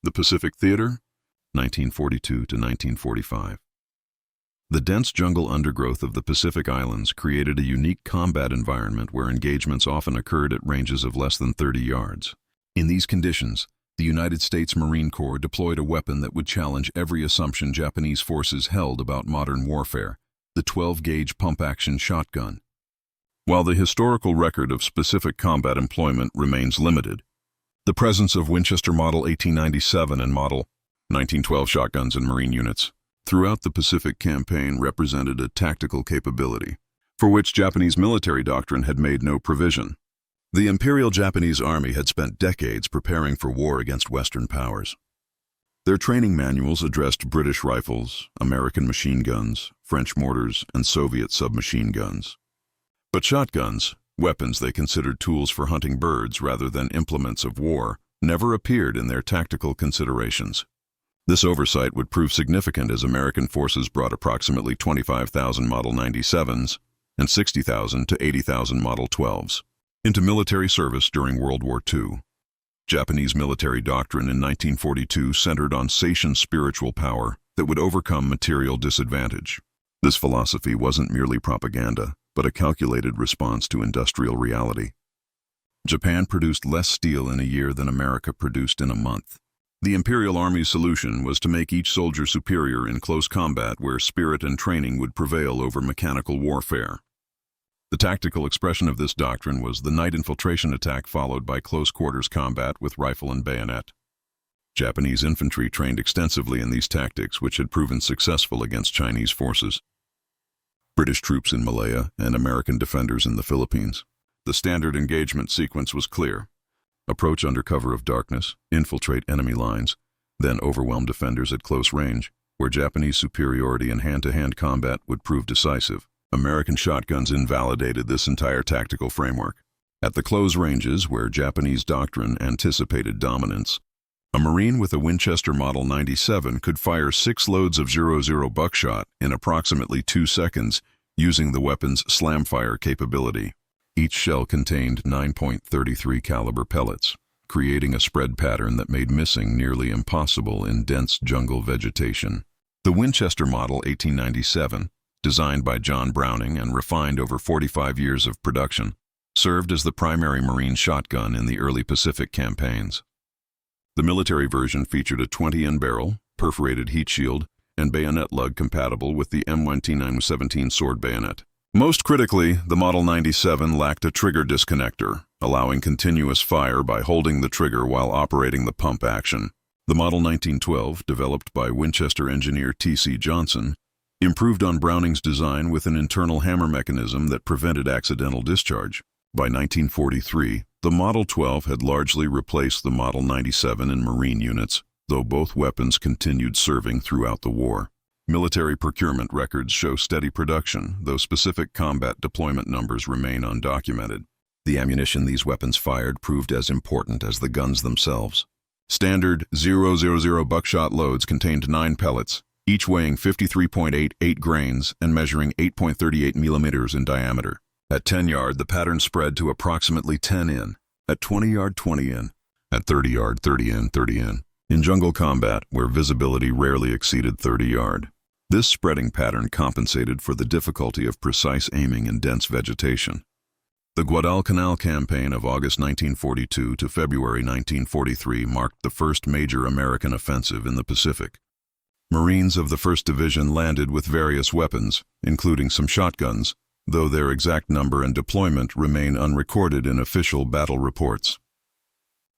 The Pacific Theater, 1942 to 1945. The dense jungle undergrowth of the Pacific Islands created a unique combat environment where engagements often occurred at ranges of less than 30 yards. In these conditions, the United States Marine Corps deployed a weapon that would challenge every assumption Japanese forces held about modern warfare, the 12-gauge pump-action shotgun. While the historical record of specific combat employment remains limited, the presence of Winchester Model 1897 and Model 1912 shotguns in Marine units throughout the Pacific Campaign represented a tactical capability, for which Japanese military doctrine had made no provision. The Imperial Japanese Army had spent decades preparing for war against Western powers. Their training manuals addressed British rifles, American machine guns, French mortars, and Soviet submachine guns. But shotguns, weapons they considered tools for hunting birds rather than implements of war, never appeared in their tactical considerations. This oversight would prove significant as American forces brought approximately 25,000 Model 97s and 60,000 to 80,000 Model 12s into military service during World War II. Japanese military doctrine in 1942 centered on Saipan spiritual power that would overcome material disadvantage. This philosophy wasn't merely propaganda, but a calculated response to industrial reality. Japan produced less steel in a year than America produced in a month. The Imperial Army's solution was to make each soldier superior in close combat where spirit and training would prevail over mechanical warfare. The tactical expression of this doctrine was the night infiltration attack followed by close-quarters combat with rifle and bayonet. Japanese infantry trained extensively in these tactics, which had proven successful against Chinese forces. British troops in Malaya and American defenders in the Philippines. The standard engagement sequence was clear. Approach under cover of darkness, infiltrate enemy lines, then overwhelm defenders at close range, where Japanese superiority in hand-to-hand combat would prove decisive. American shotguns invalidated this entire tactical framework. At the close ranges, where Japanese doctrine anticipated dominance, a Marine with a Winchester Model 97 could fire 6 loads of 00 buckshot in approximately 2 seconds using the weapon's slam-fire capability. Each shell contained 9.33 caliber pellets, creating a spread pattern that made missing nearly impossible in dense jungle vegetation. The Winchester Model 1897, designed by John Browning and refined over 45 years of production, served as the primary Marine shotgun in the early Pacific campaigns. The military version featured a 20-in barrel, perforated heat shield, and bayonet lug compatible with the M1917 sword bayonet. Most critically, the Model 97 lacked a trigger disconnector, allowing continuous fire by holding the trigger while operating the pump action. The Model 1912, developed by Winchester engineer T.C. Johnson, improved on Browning's design with an internal hammer mechanism that prevented accidental discharge. By 1943, the Model 12 had largely replaced the Model 97 in Marine units, though both weapons continued serving throughout the war. Military procurement records show steady production, though specific combat deployment numbers remain undocumented. The ammunition these weapons fired proved as important as the guns themselves. Standard 000 buckshot loads contained 9 pellets, each weighing 53.88 grains and measuring 8.38 millimeters in diameter. At 10 yard, the pattern spread to approximately 10 in. At 20 yard, 20 in. At 30 yard, 30 in, 30 in. In jungle combat, where visibility rarely exceeded 30 yard. This spreading pattern compensated for the difficulty of precise aiming in dense vegetation. The Guadalcanal campaign of August 1942 to February 1943 marked the first major American offensive in the Pacific. Marines of the 1st Division landed with various weapons, including some shotguns, though their exact number and deployment remain unrecorded in official battle reports.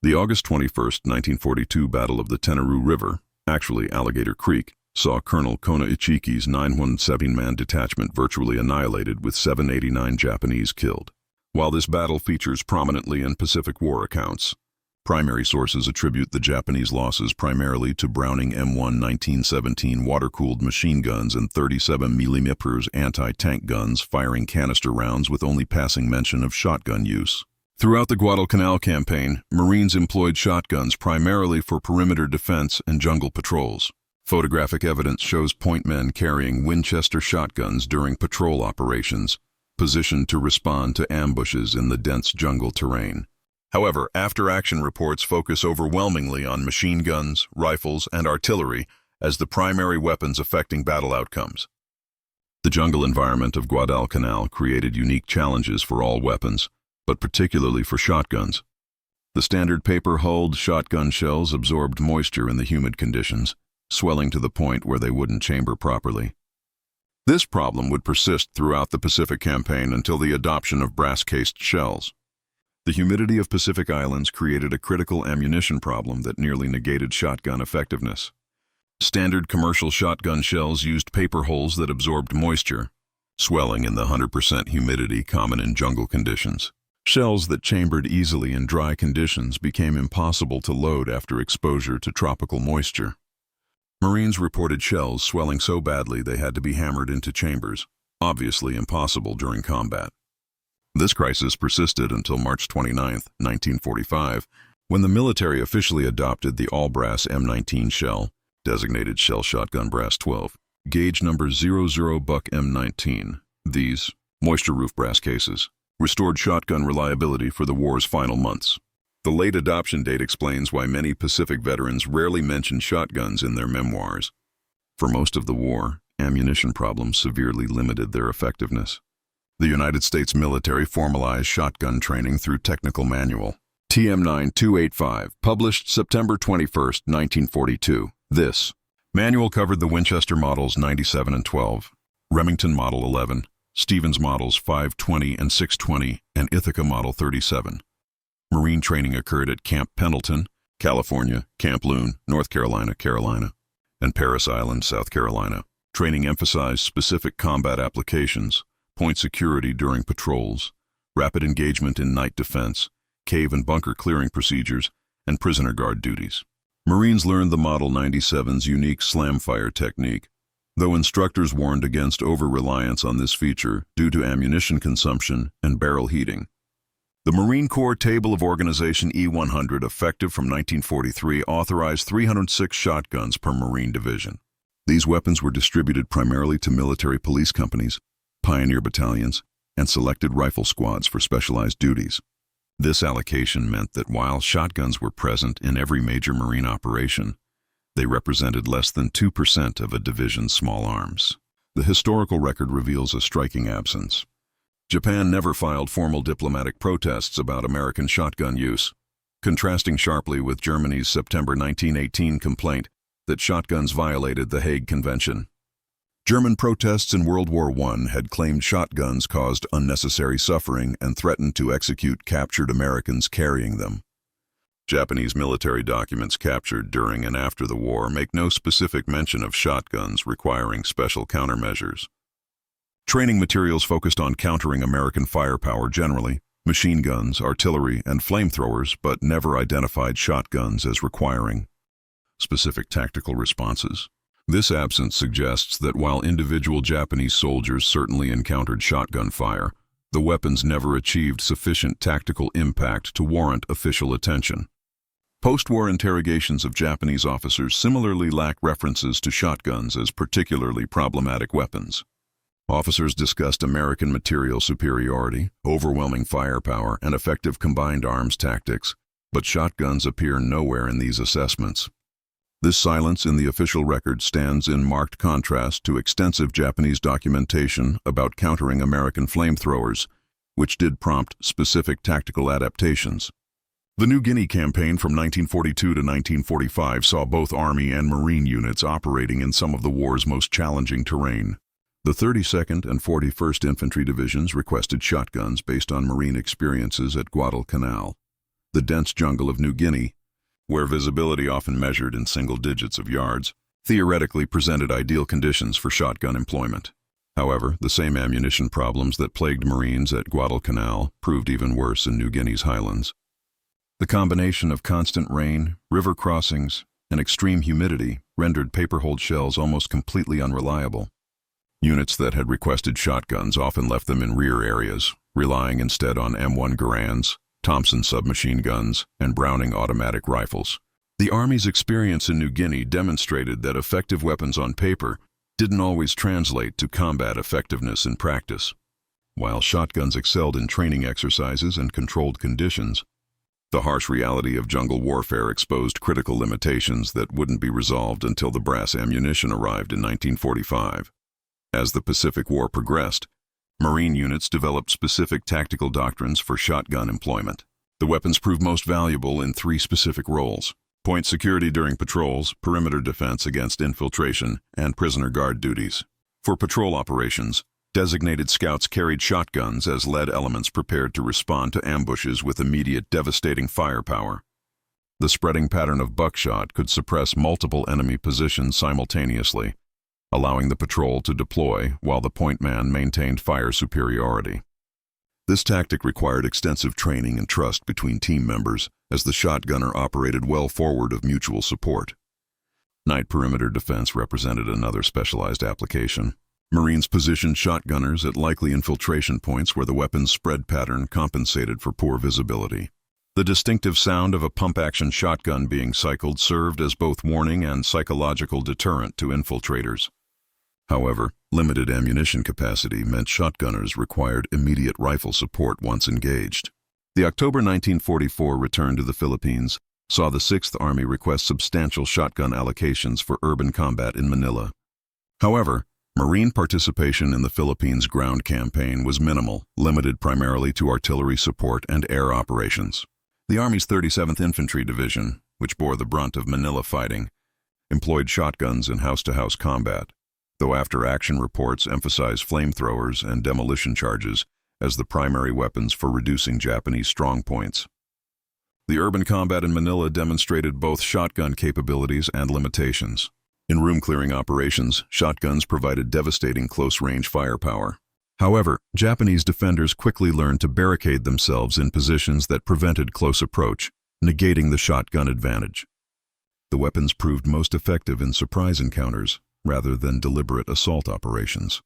The August 21, 1942 Battle of the Tenarue River, actually Alligator Creek, saw Colonel Kona Ichiki's 917-man detachment virtually annihilated with 789 Japanese killed. While this battle features prominently in Pacific War accounts, primary sources attribute the Japanese losses primarily to Browning M1 1917 water-cooled machine guns and 37mm anti-tank guns firing canister rounds with only passing mention of shotgun use. Throughout the Guadalcanal campaign, Marines employed shotguns primarily for perimeter defense and jungle patrols. Photographic evidence shows point men carrying Winchester shotguns during patrol operations, positioned to respond to ambushes in the dense jungle terrain. However, after-action reports focus overwhelmingly on machine guns, rifles, and artillery as the primary weapons affecting battle outcomes. The jungle environment of Guadalcanal created unique challenges for all weapons, but particularly for shotguns. The standard paper-hulled shotgun shells absorbed moisture in the humid conditions, swelling to the point where they wouldn't chamber properly. This problem would persist throughout the Pacific Campaign until the adoption of brass-cased shells. The humidity of Pacific Islands created a critical ammunition problem that nearly negated shotgun effectiveness. Standard commercial shotgun shells used paper hulls that absorbed moisture, swelling in the 100% humidity common in jungle conditions. Shells that chambered easily in dry conditions became impossible to load after exposure to tropical moisture. Marines reported shells swelling so badly they had to be hammered into chambers, obviously impossible during combat. This crisis persisted until March 29, 1945, when the military officially adopted the all-brass M19 shell, designated shell shotgun brass 12, gauge number 00 Buck M19. These, moisture-roof brass cases, restored shotgun reliability for the war's final months. The late adoption date explains why many Pacific veterans rarely mention shotguns in their memoirs. For most of the war, ammunition problems severely limited their effectiveness. The United States military formalized shotgun training through Technical Manual TM-9285, published September 21, 1942. This manual covered the Winchester models 97 and 12, Remington model 11, Stevens models 520 and 620, and Ithaca model 37. Marine training occurred at Camp Pendleton, California, Camp Loon, North Carolina, and Parris Island, South Carolina. Training emphasized specific combat applications, point security during patrols, rapid engagement in night defense, cave and bunker clearing procedures, and prisoner guard duties. Marines learned the Model 97's unique slam fire technique, though instructors warned against over-reliance on this feature due to ammunition consumption and barrel heating. The Marine Corps Table of Organization E-100, effective from 1943, authorized 306 shotguns per Marine division. These weapons were distributed primarily to military police companies, pioneer battalions, and selected rifle squads for specialized duties. This allocation meant that while shotguns were present in every major Marine operation, they represented less than 2% of a division's small arms. The historical record reveals a striking absence. Japan never filed formal diplomatic protests about American shotgun use, contrasting sharply with Germany's September 1918 complaint that shotguns violated the Hague Convention. German protests in World War I had claimed shotguns caused unnecessary suffering and threatened to execute captured Americans carrying them. Japanese military documents captured during and after the war make no specific mention of shotguns requiring special countermeasures. Training materials focused on countering American firepower generally, machine guns, artillery, and flamethrowers, but never identified shotguns as requiring specific tactical responses. This absence suggests that while individual Japanese soldiers certainly encountered shotgun fire, the weapons never achieved sufficient tactical impact to warrant official attention. Post-war interrogations of Japanese officers similarly lack references to shotguns as particularly problematic weapons. Officers discussed American material superiority, overwhelming firepower, and effective combined arms tactics, but shotguns appear nowhere in these assessments. This silence in the official record stands in marked contrast to extensive Japanese documentation about countering American flamethrowers, which did prompt specific tactical adaptations. The New Guinea campaign from 1942 to 1945 saw both Army and Marine units operating in some of the war's most challenging terrain. The 32nd and 41st Infantry Divisions requested shotguns based on Marine experiences at Guadalcanal, the dense jungle of New Guinea, where visibility often measured in single digits of yards, theoretically presented ideal conditions for shotgun employment. However, the same ammunition problems that plagued Marines at Guadalcanal proved even worse in New Guinea's highlands. The combination of constant rain, river crossings, and extreme humidity rendered paper-hulled shells almost completely unreliable. Units that had requested shotguns often left them in rear areas, relying instead on M1 Garands, Thompson submachine guns, and Browning automatic rifles. The Army's experience in New Guinea demonstrated that effective weapons on paper didn't always translate to combat effectiveness in practice. While shotguns excelled in training exercises and controlled conditions, The harsh reality of jungle warfare exposed critical limitations that wouldn't be resolved until the brass ammunition arrived in 1945. As the Pacific War progressed, Marine units developed specific tactical doctrines for shotgun employment. The weapons proved most valuable in three specific roles: point security during patrols, perimeter defense against infiltration, and prisoner guard duties. For patrol operations, designated scouts carried shotguns as lead elements prepared to respond to ambushes with immediate devastating firepower. The spreading pattern of buckshot could suppress multiple enemy positions simultaneously, allowing the patrol to deploy while the point man maintained fire superiority. This tactic required extensive training and trust between team members, as the shotgunner operated well forward of mutual support. Night perimeter defense represented another specialized application. Marines positioned shotgunners at likely infiltration points where the weapon's spread pattern compensated for poor visibility. The distinctive sound of a pump-action shotgun being cycled served as both warning and psychological deterrent to infiltrators. However, limited ammunition capacity meant shotgunners required immediate rifle support once engaged. The October 1944 return to the Philippines saw the 6th Army request substantial shotgun allocations for urban combat in Manila. However, Marine participation in the Philippines ground campaign was minimal, limited primarily to artillery support and air operations. The Army's 37th Infantry Division, which bore the brunt of Manila fighting, employed shotguns in house-to-house combat, though after-action reports emphasize flamethrowers and demolition charges as the primary weapons for reducing Japanese strongpoints. The urban combat in Manila demonstrated both shotgun capabilities and limitations. In room-clearing operations, shotguns provided devastating close-range firepower. However, Japanese defenders quickly learned to barricade themselves in positions that prevented close approach, negating the shotgun advantage. The weapons proved most effective in surprise encounters, rather than deliberate assault operations.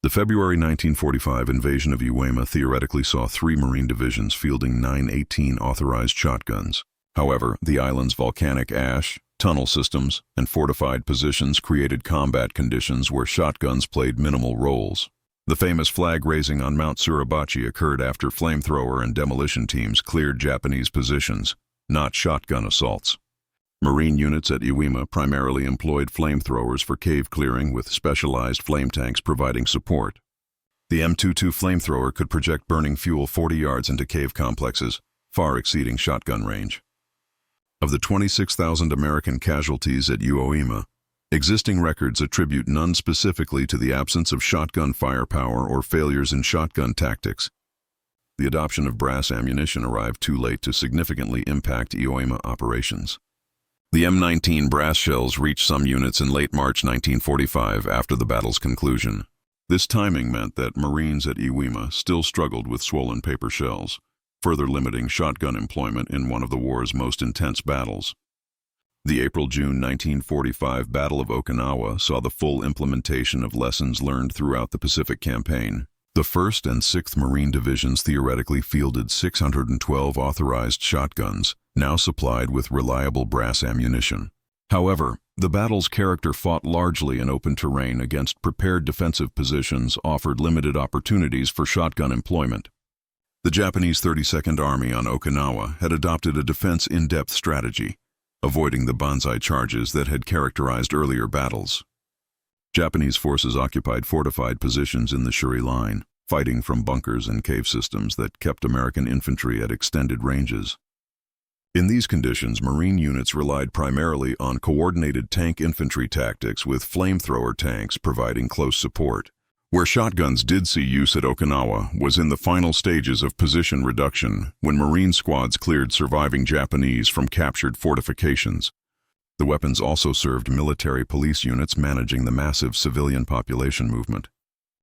The February 1945 invasion of Iwo theoretically saw 3 Marine divisions fielding 918 authorized shotguns. However, the island's volcanic ash, tunnel systems, and fortified positions created combat conditions where shotguns played minimal roles. The famous flag raising on Mount Suribachi occurred after flamethrower and demolition teams cleared Japanese positions, not shotgun assaults. Marine units at Iwo primarily employed flamethrowers for cave clearing, with specialized flame tanks providing support. The M22 flamethrower could project burning fuel 40 yards into cave complexes, far exceeding shotgun range. Of the 26,000 American casualties at Iwo, existing records attribute none specifically to the absence of shotgun firepower or failures in shotgun tactics. The adoption of brass ammunition arrived too late to significantly impact Iwo operations. The M19 brass shells reached some units in late March 1945 after the battle's conclusion. This timing meant that Marines at Iwo still struggled with swollen paper shells, further limiting shotgun employment in one of the war's most intense battles. The April-June 1945 Battle of Okinawa saw the full implementation of lessons learned throughout the Pacific Campaign. The 1st and 6th Marine Divisions theoretically fielded 612 authorized shotguns, now supplied with reliable brass ammunition. However, the battle's character fought largely in open terrain against prepared defensive positions offered limited opportunities for shotgun employment. The Japanese 32nd Army on Okinawa had adopted a defense in-depth strategy, avoiding the banzai charges that had characterized earlier battles. Japanese forces occupied fortified positions in the Shuri Line, fighting from bunkers and cave systems that kept American infantry at extended ranges. In these conditions, Marine units relied primarily on coordinated tank infantry tactics, with flamethrower tanks providing close support. Where shotguns did see use at Okinawa was in the final stages of position reduction, when Marine squads cleared surviving Japanese from captured fortifications. The weapons also served military police units managing the massive civilian population movement.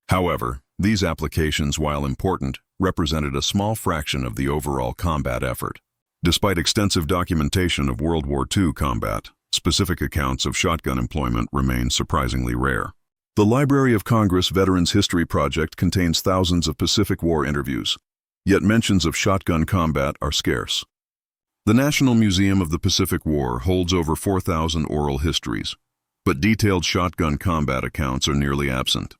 However, these applications, while important, represented a small fraction of the overall combat effort. Despite extensive documentation of World War II combat, specific accounts of shotgun employment remain surprisingly rare. The Library of Congress Veterans History Project contains thousands of Pacific War interviews, yet mentions of shotgun combat are scarce. The National Museum of the Pacific War holds over 4,000 oral histories, but detailed shotgun combat accounts are nearly absent.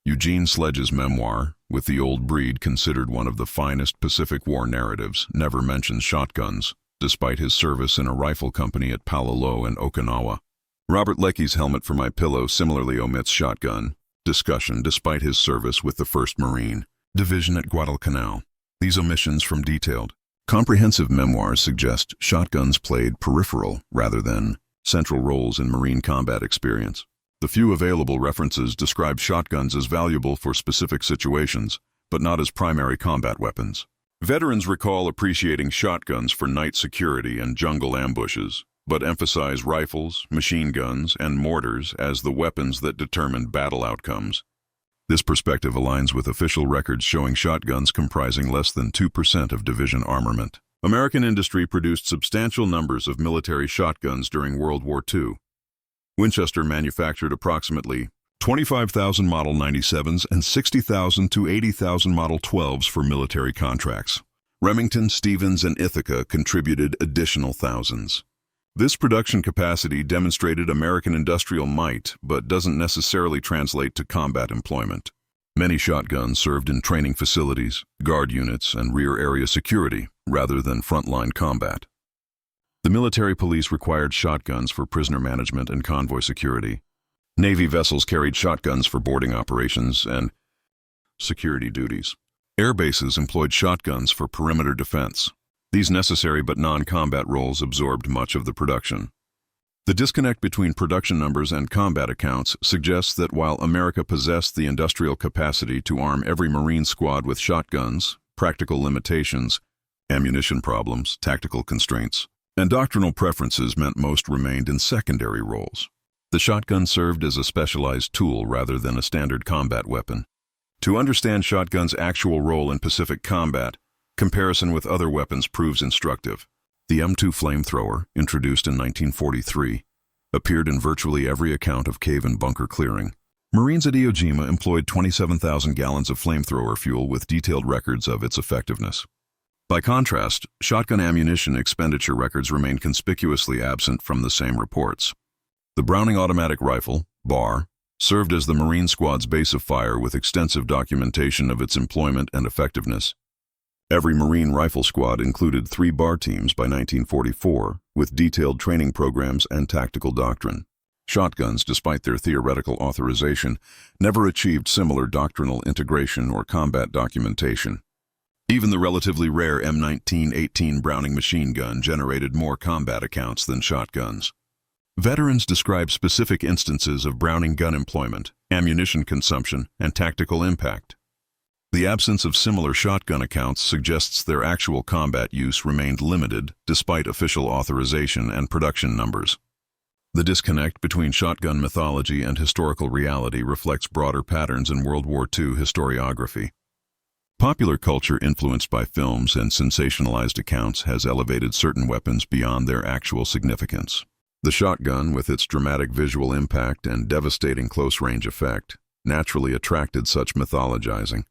Eugene Sledge's memoir, With the Old Breed, considered one of the finest Pacific War narratives, never mentions shotguns, despite his service in a rifle company at Palolo and Okinawa. Robert Leckey's Helmet for My Pillow similarly omits shotgun discussion despite his service with the 1st Marine Division at Guadalcanal. These omissions from detailed, comprehensive memoirs suggest shotguns played peripheral rather than central roles in Marine combat experience. The few available references describe shotguns as valuable for specific situations, but not as primary combat weapons. Veterans recall appreciating shotguns for night security and jungle ambushes, but emphasize rifles, machine guns, and mortars as the weapons that determined battle outcomes. This perspective aligns with official records showing shotguns comprising less than 2% of division armament. American industry produced substantial numbers of military shotguns during World War II. Winchester manufactured approximately 25,000 Model 97s and 60,000 to 80,000 Model 12s for military contracts. Remington, Stevens, and Ithaca contributed additional thousands. This production capacity demonstrated American industrial might, but doesn't necessarily translate to combat employment. Many shotguns served in training facilities, guard units, and rear area security, rather than frontline combat. The military police required shotguns for prisoner management and convoy security. Navy vessels carried shotguns for boarding operations and security duties. Air bases employed shotguns for perimeter defense. These necessary but non-combat roles absorbed much of the production. The disconnect between production numbers and combat accounts suggests that while America possessed the industrial capacity to arm every Marine squad with shotguns, practical limitations, ammunition problems, tactical constraints, and doctrinal preferences meant most remained in secondary roles. The shotgun served as a specialized tool rather than a standard combat weapon. To understand shotgun's actual role in Pacific combat, comparison with other weapons proves instructive. The M2 flamethrower, introduced in 1943, appeared in virtually every account of cave and bunker clearing. Marines at Iwo Jima employed 27,000 gallons of flamethrower fuel with detailed records of its effectiveness. By contrast, shotgun ammunition expenditure records remain conspicuously absent from the same reports. The Browning automatic rifle, BAR, served as the Marine squad's base of fire with extensive documentation of its employment and effectiveness. Every Marine rifle squad included 3 BAR teams by 1944, with detailed training programs and tactical doctrine. Shotguns, despite their theoretical authorization, never achieved similar doctrinal integration or combat documentation. Even the relatively rare M1918 Browning machine gun generated more combat accounts than shotguns. Veterans describe specific instances of Browning gun employment, ammunition consumption, and tactical impact. The absence of similar shotgun accounts suggests their actual combat use remained limited despite official authorization and production numbers. The disconnect between shotgun mythology and historical reality reflects broader patterns in World War II historiography. Popular culture influenced by films and sensationalized accounts has elevated certain weapons beyond their actual significance. The shotgun, with its dramatic visual impact and devastating close-range effect, naturally attracted such mythologizing.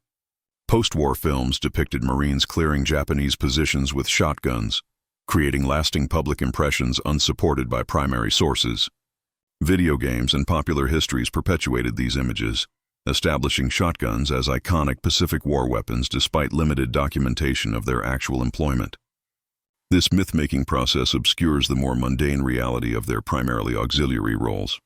Post-war films depicted Marines clearing Japanese positions with shotguns, creating lasting public impressions unsupported by primary sources. Video games and popular histories perpetuated these images, establishing shotguns as iconic Pacific War weapons despite limited documentation of their actual employment. This myth-making process obscures the more mundane reality of their primarily auxiliary roles.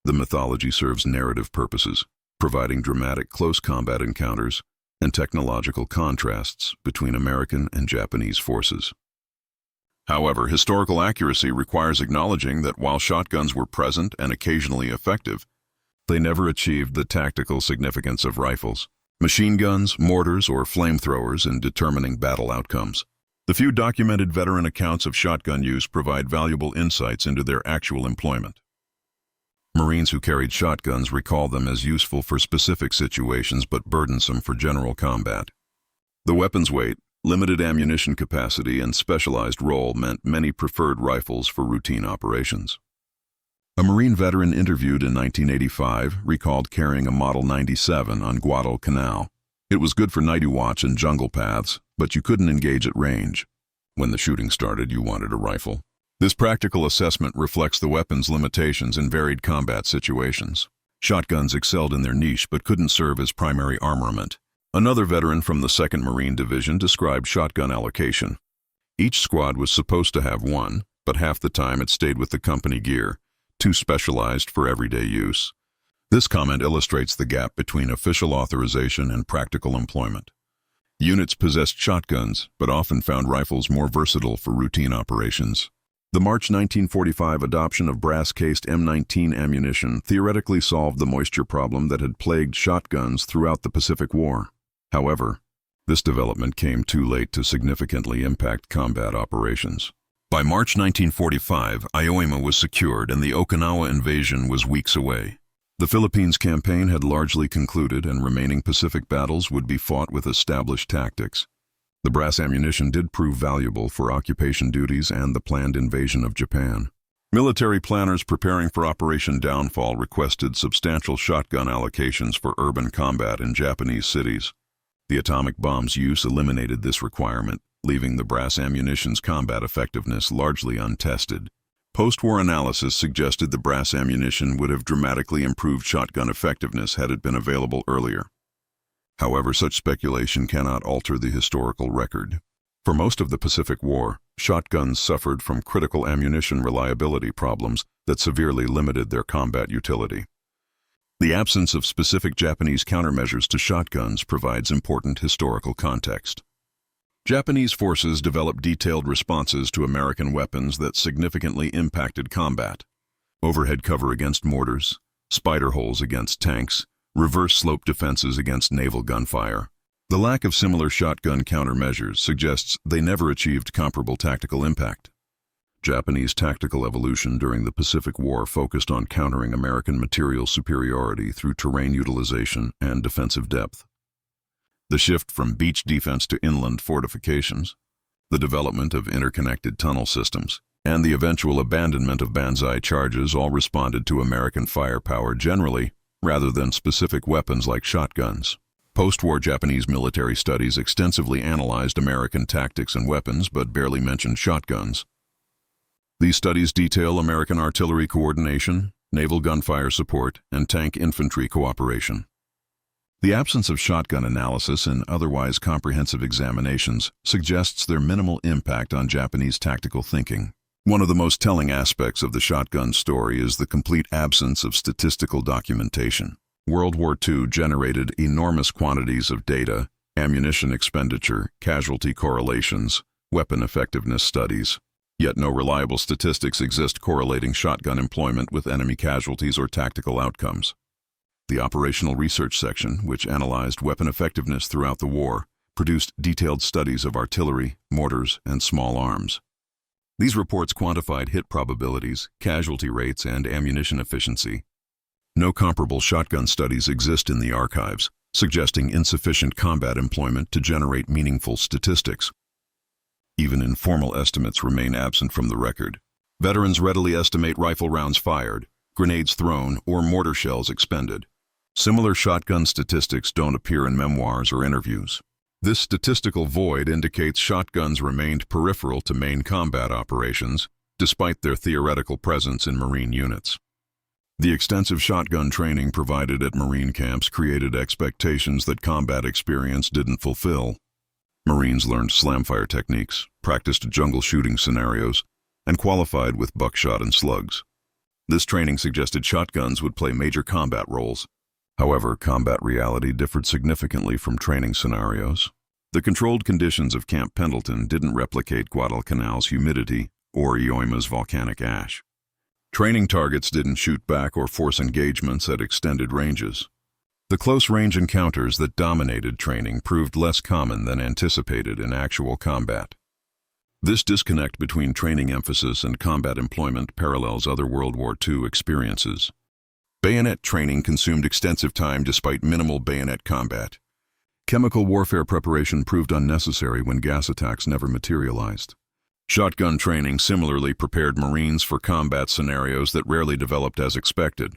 The mythology serves narrative purposes, providing dramatic close combat encounters and technological contrasts between American and Japanese forces. However, historical accuracy requires acknowledging that while shotguns were present and occasionally effective, they never achieved the tactical significance of rifles, machine guns, mortars, or flamethrowers in determining battle outcomes. The few documented veteran accounts of shotgun use provide valuable insights into their actual employment. Marines who carried shotguns recall them as useful for specific situations but burdensome for general combat. The weapon's weight, limited ammunition capacity, and specialized role meant many preferred rifles for routine operations. A Marine veteran interviewed in 1985 recalled carrying a Model 97 on Guadalcanal. It was good for night watch and jungle paths, but you couldn't engage at range. When the shooting started, you wanted a rifle. This practical assessment reflects the weapon's limitations in varied combat situations. Shotguns excelled in their niche but couldn't serve as primary armament. Another veteran from the 2nd Marine Division described shotgun allocation. Each squad was supposed to have one, but half the time it stayed with the company gear, too specialized for everyday use. This comment illustrates the gap between official authorization and practical employment. Units possessed shotguns, but often found rifles more versatile for routine operations. The March 1945 adoption of brass-cased M19 ammunition theoretically solved the moisture problem that had plagued shotguns throughout the Pacific War. However, this development came too late to significantly impact combat operations. By March 1945, Iwo was secured and the Okinawa invasion was weeks away. The Philippines campaign had largely concluded and remaining Pacific battles would be fought with established tactics. The brass ammunition did prove valuable for occupation duties and the planned invasion of Japan. Military planners preparing for Operation Downfall requested substantial shotgun allocations for urban combat in Japanese cities. The atomic bomb's use eliminated this requirement, leaving the brass ammunition's combat effectiveness largely untested. Post-war analysis suggested the brass ammunition would have dramatically improved shotgun effectiveness had it been available earlier. However, such speculation cannot alter the historical record. For most of the Pacific War, shotguns suffered from critical ammunition reliability problems that severely limited their combat utility. The absence of specific Japanese countermeasures to shotguns provides important historical context. Japanese forces developed detailed responses to American weapons that significantly impacted combat. Overhead cover against mortars, spider holes against tanks, reverse slope defenses against naval gunfire. The lack of similar shotgun countermeasures suggests they never achieved comparable tactical impact. Japanese tactical evolution during the Pacific War focused on countering American material superiority through terrain utilization and defensive depth. The shift from beach defense to inland fortifications, the development of interconnected tunnel systems, and the eventual abandonment of banzai charges all responded to American firepower generally, rather than specific weapons like shotguns. Post-war Japanese military studies extensively analyzed American tactics and weapons but barely mentioned shotguns. These studies detail American artillery coordination, naval gunfire support, and tank infantry cooperation. The absence of shotgun analysis in otherwise comprehensive examinations suggests their minimal impact on Japanese tactical thinking. One of the most telling aspects of the shotgun story is the complete absence of statistical documentation. World War II generated enormous quantities of data, ammunition expenditure, casualty correlations, weapon effectiveness studies. Yet no reliable statistics exist correlating shotgun employment with enemy casualties or tactical outcomes. The Operational Research Section, which analyzed weapon effectiveness throughout the war, produced detailed studies of artillery, mortars, and small arms. These reports quantified hit probabilities, casualty rates, and ammunition efficiency. No comparable shotgun studies exist in the archives, suggesting insufficient combat employment to generate meaningful statistics. Even informal estimates remain absent from the record. Veterans readily estimate rifle rounds fired, grenades thrown, or mortar shells expended. Similar shotgun statistics don't appear in memoirs or interviews. This statistical void indicates shotguns remained peripheral to main combat operations, despite their theoretical presence in Marine units. The extensive shotgun training provided at Marine camps created expectations that combat experience didn't fulfill. Marines learned slamfire techniques, practiced jungle shooting scenarios, and qualified with buckshot and slugs. This training suggested shotguns would play major combat roles. However, combat reality differed significantly from training scenarios. The controlled conditions of Camp Pendleton didn't replicate Guadalcanal's humidity or Iwoma's volcanic ash. Training targets didn't shoot back or force engagements at extended ranges. The close-range encounters that dominated training proved less common than anticipated in actual combat. This disconnect between training emphasis and combat employment parallels other World War II experiences. Bayonet training consumed extensive time despite minimal bayonet combat. Chemical warfare preparation proved unnecessary when gas attacks never materialized. Shotgun training similarly prepared Marines for combat scenarios that rarely developed as expected.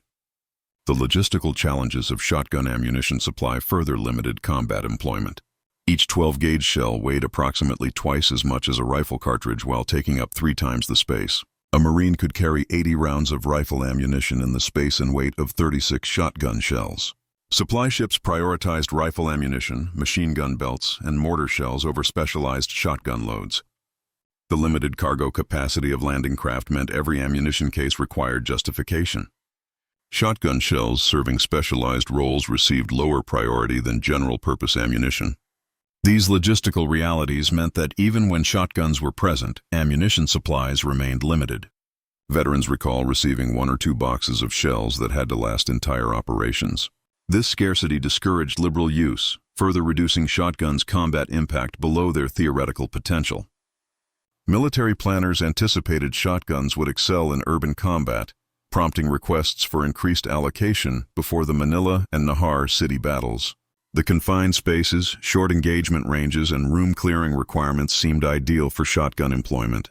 The logistical challenges of shotgun ammunition supply further limited combat employment. Each 12-gauge shell weighed approximately twice as much as a rifle cartridge while taking up 3 times the space. A Marine could carry 80 rounds of rifle ammunition in the space and weight of 36 shotgun shells. Supply ships prioritized rifle ammunition, machine gun belts, and mortar shells over specialized shotgun loads. The limited cargo capacity of landing craft meant every ammunition case required justification. Shotgun shells serving specialized roles received lower priority than general-purpose ammunition. These logistical realities meant that even when shotguns were present, ammunition supplies remained limited. Veterans recall receiving 1 or 2 boxes of shells that had to last entire operations. This scarcity discouraged liberal use, further reducing shotguns' combat impact below their theoretical potential. Military planners anticipated shotguns would excel in urban combat, prompting requests for increased allocation before the Manila and Nahar city battles. The confined spaces, short engagement ranges, and room-clearing requirements seemed ideal for shotgun employment.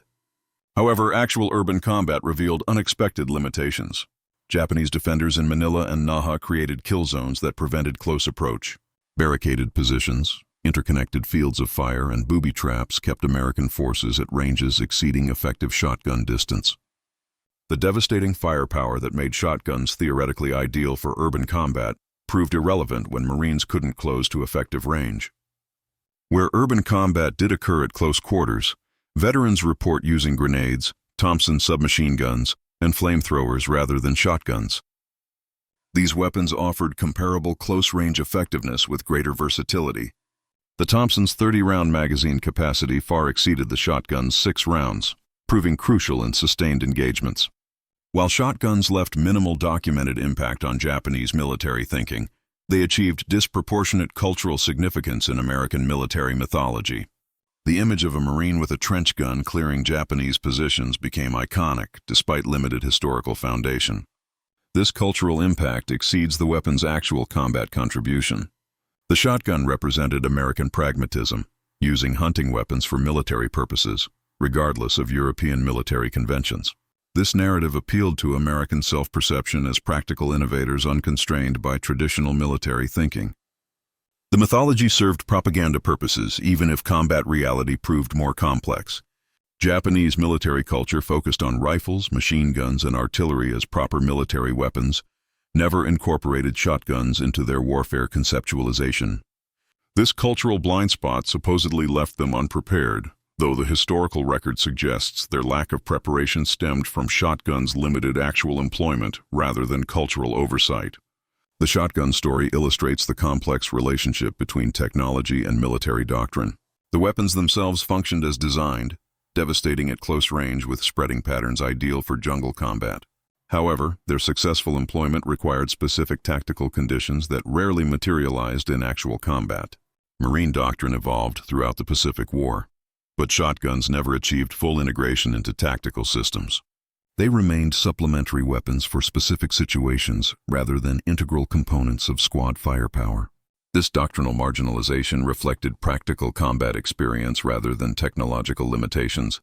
However, actual urban combat revealed unexpected limitations. Japanese defenders in Manila and Naha created kill zones that prevented close approach. Barricaded positions, interconnected fields of fire, and booby traps kept American forces at ranges exceeding effective shotgun distance. The devastating firepower that made shotguns theoretically ideal for urban combat proved irrelevant when Marines couldn't close to effective range. Where urban combat did occur at close quarters, veterans report using grenades, Thompson submachine guns, and flamethrowers rather than shotguns. These weapons offered comparable close-range effectiveness with greater versatility. The Thompson's 30-round magazine capacity far exceeded the shotgun's 6 rounds, proving crucial in sustained engagements. While shotguns left minimal documented impact on Japanese military thinking, they achieved disproportionate cultural significance in American military mythology. The image of a Marine with a trench gun clearing Japanese positions became iconic, despite limited historical foundation. This cultural impact exceeds the weapon's actual combat contribution. The shotgun represented American pragmatism, using hunting weapons for military purposes, regardless of European military conventions. This narrative appealed to American self-perception as practical innovators unconstrained by traditional military thinking. The mythology served propaganda purposes, even if combat reality proved more complex. Japanese military culture focused on rifles, machine guns, and artillery as proper military weapons, never incorporated shotguns into their warfare conceptualization. This cultural blind spot supposedly left them unprepared, though the historical record suggests their lack of preparation stemmed from shotguns' limited actual employment rather than cultural oversight. The shotgun story illustrates the complex relationship between technology and military doctrine. The weapons themselves functioned as designed, devastating at close range with spreading patterns ideal for jungle combat. However, their successful employment required specific tactical conditions that rarely materialized in actual combat. Marine doctrine evolved throughout the Pacific War, but shotguns never achieved full integration into tactical systems. They remained supplementary weapons for specific situations rather than integral components of squad firepower. This doctrinal marginalization reflected practical combat experience rather than technological limitations.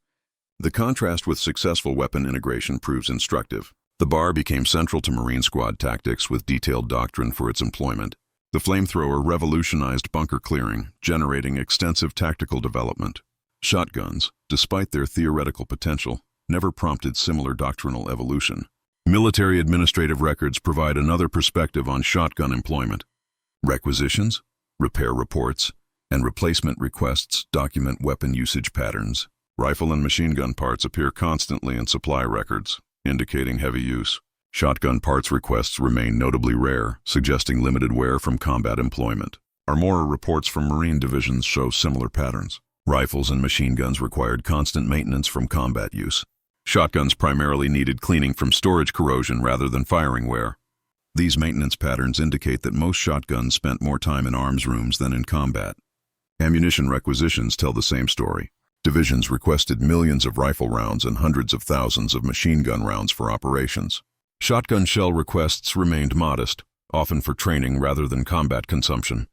The contrast with successful weapon integration proves instructive. The bar became central to Marine squad tactics with detailed doctrine for its employment. The flamethrower revolutionized bunker clearing, generating extensive tactical development. Shotguns, despite their theoretical potential, never prompted similar doctrinal evolution. Military administrative records provide another perspective on shotgun employment. Requisitions, repair reports, and replacement requests document weapon usage patterns. Rifle and machine gun parts appear constantly in supply records, indicating heavy use. Shotgun parts requests remain notably rare, suggesting limited wear from combat employment. Armora reports from Marine divisions show similar patterns. Rifles and machine guns required constant maintenance from combat use. Shotguns primarily needed cleaning from storage corrosion rather than firing wear. These maintenance patterns indicate that most shotguns spent more time in arms rooms than in combat. Ammunition requisitions tell the same story. Divisions requested millions of rifle rounds and hundreds of thousands of machine gun rounds for operations. Shotgun shell requests remained modest, often for training rather than combat consumption.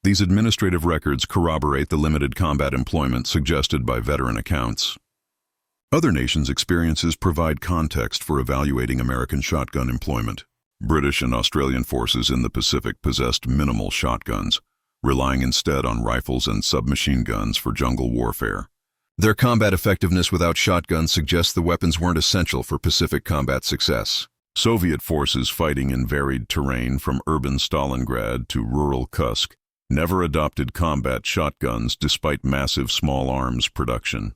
These administrative records corroborate the limited combat employment suggested by veteran accounts. Other nations' experiences provide context for evaluating American shotgun employment. British and Australian forces in the Pacific possessed minimal shotguns, relying instead on rifles and submachine guns for jungle warfare. Their combat effectiveness without shotguns suggests the weapons weren't essential for Pacific combat success. Soviet forces fighting in varied terrain from urban Stalingrad to rural Kursk never adopted combat shotguns despite massive small arms production.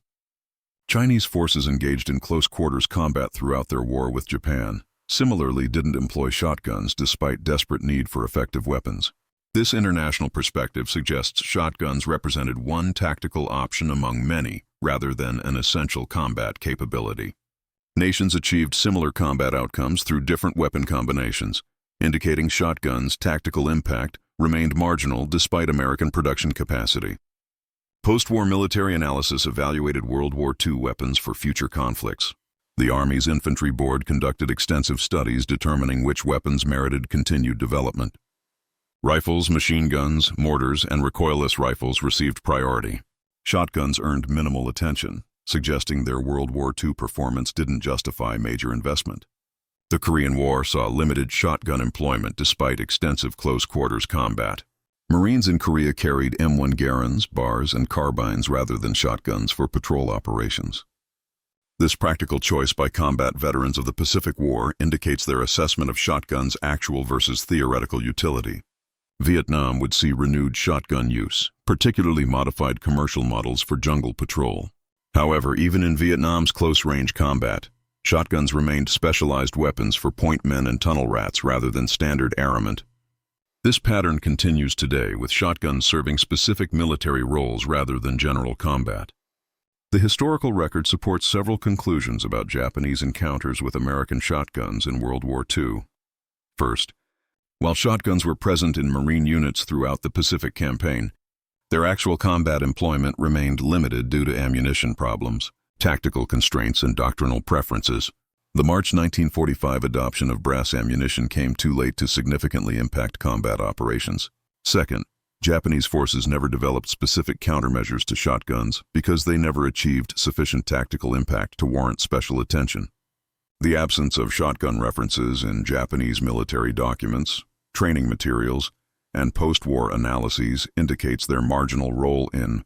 Chinese forces engaged in close-quarters combat throughout their war with Japan similarly didn't employ shotguns despite desperate need for effective weapons. This international perspective suggests shotguns represented one tactical option among many, rather than an essential combat capability. Nations achieved similar combat outcomes through different weapon combinations, indicating shotguns' tactical impact remained marginal despite American production capacity. Post-war military analysis evaluated World War II weapons for future conflicts. The Army's Infantry Board conducted extensive studies determining which weapons merited continued development. Rifles, machine guns, mortars, and recoilless rifles received priority. Shotguns earned minimal attention, suggesting their World War II performance didn't justify major investment. The Korean War saw limited shotgun employment despite extensive close-quarters combat. Marines in Korea carried M1 Garands, bars, and carbines rather than shotguns for patrol operations. This practical choice by combat veterans of the Pacific War indicates their assessment of shotguns' actual versus theoretical utility. Vietnam would see renewed shotgun use, particularly modified commercial models for jungle patrol. However, even in Vietnam's close-range combat, shotguns remained specialized weapons for point men and tunnel rats rather than standard armament. This pattern continues today, with shotguns serving specific military roles rather than general combat. The historical record supports several conclusions about Japanese encounters with American shotguns in World War II. First, while shotguns were present in Marine units throughout the Pacific Campaign, their actual combat employment remained limited due to ammunition problems, tactical constraints, and doctrinal preferences. The March 1945 adoption of brass ammunition came too late to significantly impact combat operations. Second, Japanese forces never developed specific countermeasures to shotguns because they never achieved sufficient tactical impact to warrant special attention. The absence of shotgun references in Japanese military documents, training materials, and post-war analyses indicates their marginal role in